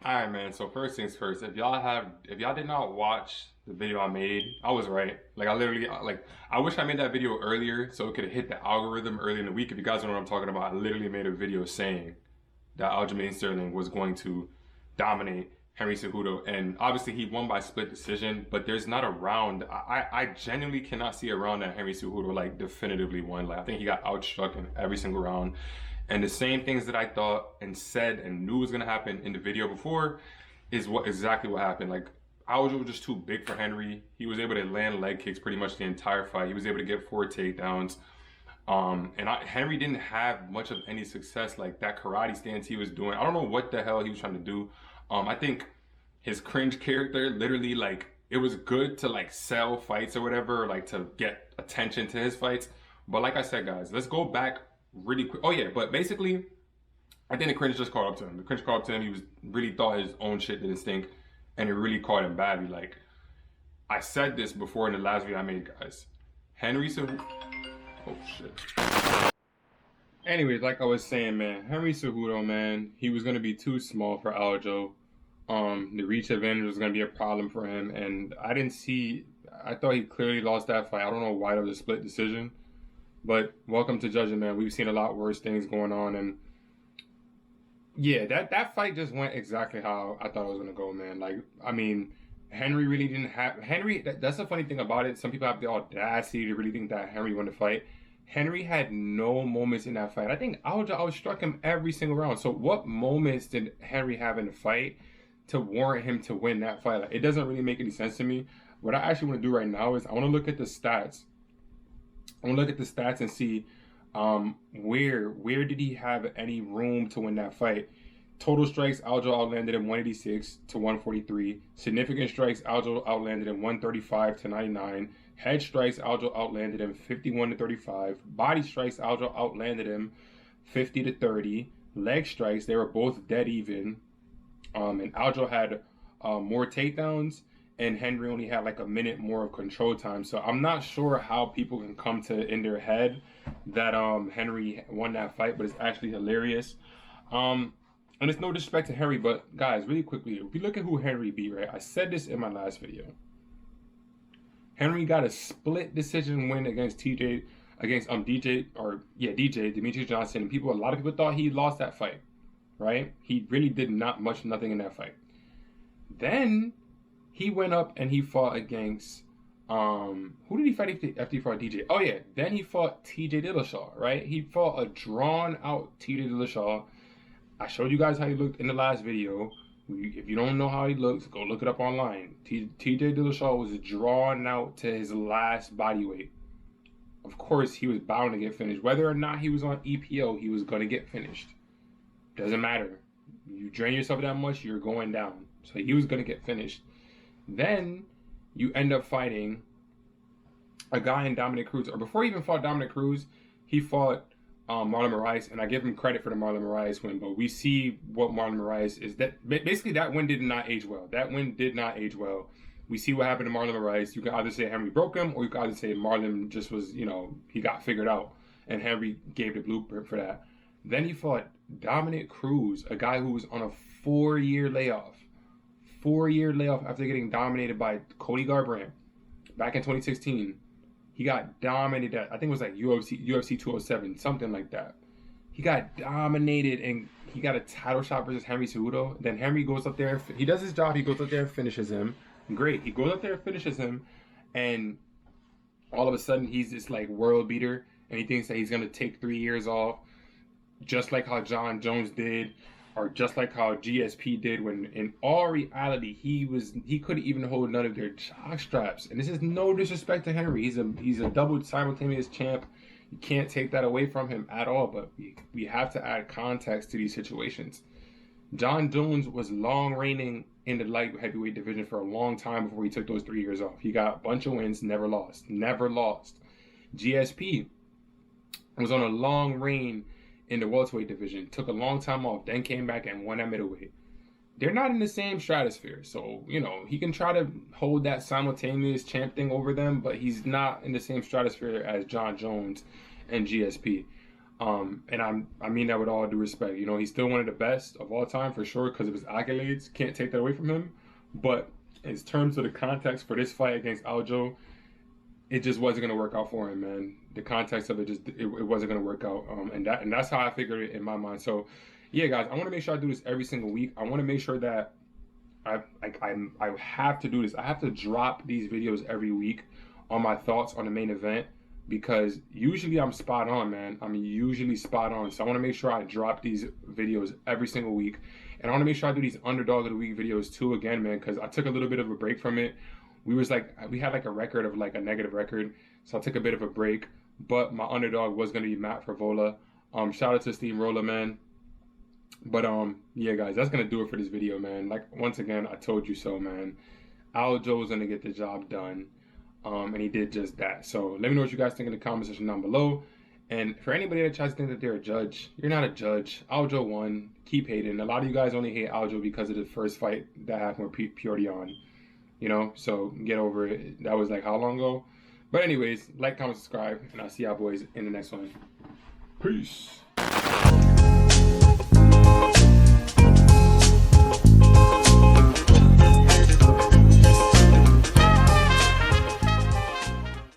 All right, man. So first things first, if y'all did not watch the video I made, I was right. Like I literally, like I wish I made that video earlier so it could have hit the algorithm early in the week. If you guys know what I'm talking about, I literally made a video saying that Aljamain Sterling was going to dominate Henry Cejudo, and obviously he won by split decision. But there's not a round. I genuinely cannot see a round that Henry Cejudo like definitively won. Like I think he got outstruck in every single round. And the same things that I thought and said and knew was gonna happen in the video before is what exactly what happened. Like Aljo was just too big for Henry. He was able to land leg kicks pretty much the entire fight. He was able to get 4 takedowns. Henry didn't have much of any success. Like that karate stance he was doing, I don't know what the hell he was trying to do. I think his cringe character literally like it was good to like sell fights or whatever, like to get attention to his fights. But like I said, guys, let's go back really quick. Oh yeah, but basically, I think the cringe just caught up to him. The cringe caught up to him. He was really thought his own shit didn't stink, and it really caught him badly. Like I said this before in the last video I made, guys. Henry Cejudo. Oh shit. Anyways, like I was saying, man, Henry Cejudo, man, he was gonna be too small for Aljo. The reach advantage was gonna be a problem for him, and I didn't see. I thought he clearly lost that fight. I don't know why it was a split decision. But welcome to judging, man. We've seen a lot worse things going on, and yeah, that fight just went exactly how I thought it was gonna go, man. Like, I mean, Henry really didn't have Henry. That's the funny thing about it. Some people have the audacity to really think that Henry won the fight. Henry had no moments in that fight. I think Aljo outstruck him every single round. So what moments did Henry have in the fight to warrant him to win that fight? Like, it doesn't really make any sense to me. What I actually want to do right now is I want to look at the stats. I want to look at the stats and see where did he have any room to win that fight. Total strikes, Aljo outlanded him 186 to 143. Significant strikes, Aljo outlanded him 135 to 99. Head strikes, Aljo outlanded him 51 to 35. Body strikes, Aljo outlanded him 50 to 30. Leg strikes, they were both dead even. And Aljo had more takedowns, and Henry only had like a minute more of control time. So I'm not sure how people can come to in their head that Henry won that fight, but it's actually hilarious. And it's no disrespect to Henry, but guys, really quickly, if you look at who Henry beat, right? I said this in my last video. Henry got a split decision win against DJ Demetrius Johnson, and a lot of people thought he lost that fight, right? He really did nothing in that fight. Then he went up and he fought against who did he fight after he fought DJ? Oh yeah, then he fought TJ Dillashaw, right? He fought a drawn out TJ Dillashaw. I showed you guys how he looked in the last video. If you don't know how he looks, go look it up online. TJ Dillashaw was drawn out to his last body weight. Of course, he was bound to get finished. Whether or not he was on EPO, he was going to get finished. Doesn't matter. You drain yourself that much, you're going down. So he was going to get finished. Then you end up fighting a guy in Dominic Cruz. Or before he even fought Dominic Cruz, he fought Marlon Moraes, and I give him credit for the Marlon Moraes win, but we see what Marlon Moraes is. That basically that win did not age well. That win did not age well. We see what happened to Marlon Moraes. You can either say Henry broke him, or you can either say Marlon just was, he got figured out, and Henry gave the blueprint for that. Then he fought Dominic Cruz, a guy who was on a 4-year layoff. 4-year layoff after getting dominated by Cody Garbrandt back in 2016. He got dominated at, I think it was like UFC 207, something like that. He got dominated and he got a title shot versus Henry Cejudo. Then Henry goes up there, he does his job, he goes up there and finishes him. Great, he goes up there and finishes him, and all of a sudden he's this like world beater, and he thinks that he's gonna take 3 years off, just like how John Jones did, or just like how GSP did, when in all reality he couldn't even hold none of their jock straps. And this is no disrespect to Henry. He's a double simultaneous champ. You can't take that away from him at all, but we have to add context to these situations. John Jones was long reigning in the light heavyweight division for a long time before he took those 3 years off. He got a bunch of wins, never lost. GSP was on a long reign in the welterweight division, took a long time off, then came back and won at middleweight. They're not in the same stratosphere, so he can try to hold that simultaneous champ thing over them, but he's not in the same stratosphere as John Jones and GSP. And I mean that with all due respect. You know, he's still one of the best of all time for sure because of his accolades. Can't take that away from him. But in terms of the context for this fight against Aljo, it just wasn't gonna work out for him, man. The context of it it wasn't gonna work out. And that's how I figured it in my mind. So yeah, guys, I want to make sure I do this every single week. I want to make sure that I have to do this. I have to drop these videos every week on my thoughts on the main event because usually I'm spot on, man. I'm usually spot on. So I want to make sure I drop these videos every single week. And I want to make sure I do these underdog of the week videos too again, man, because I took a little bit of a break from it. We had like a record of like a negative record. So I took a bit of a break. But my underdog was going to be Matt Favola. Shout out to Steamroller, man. But yeah, guys, that's gonna do it for this video, man. Like, once again, I told you so, man. Aljo was gonna get the job done, and he did just that. So let me know what you guys think in the comment section down below. And for anybody that tries to think that they're a judge, you're not a judge. Aljo won. Keep hating. A lot of you guys only hate Aljo because of the first fight that happened with Piotr. You know, so get over it. That was like how long ago? But anyways, like, comment, subscribe, and I'll see y'all boys in the next one. Peace.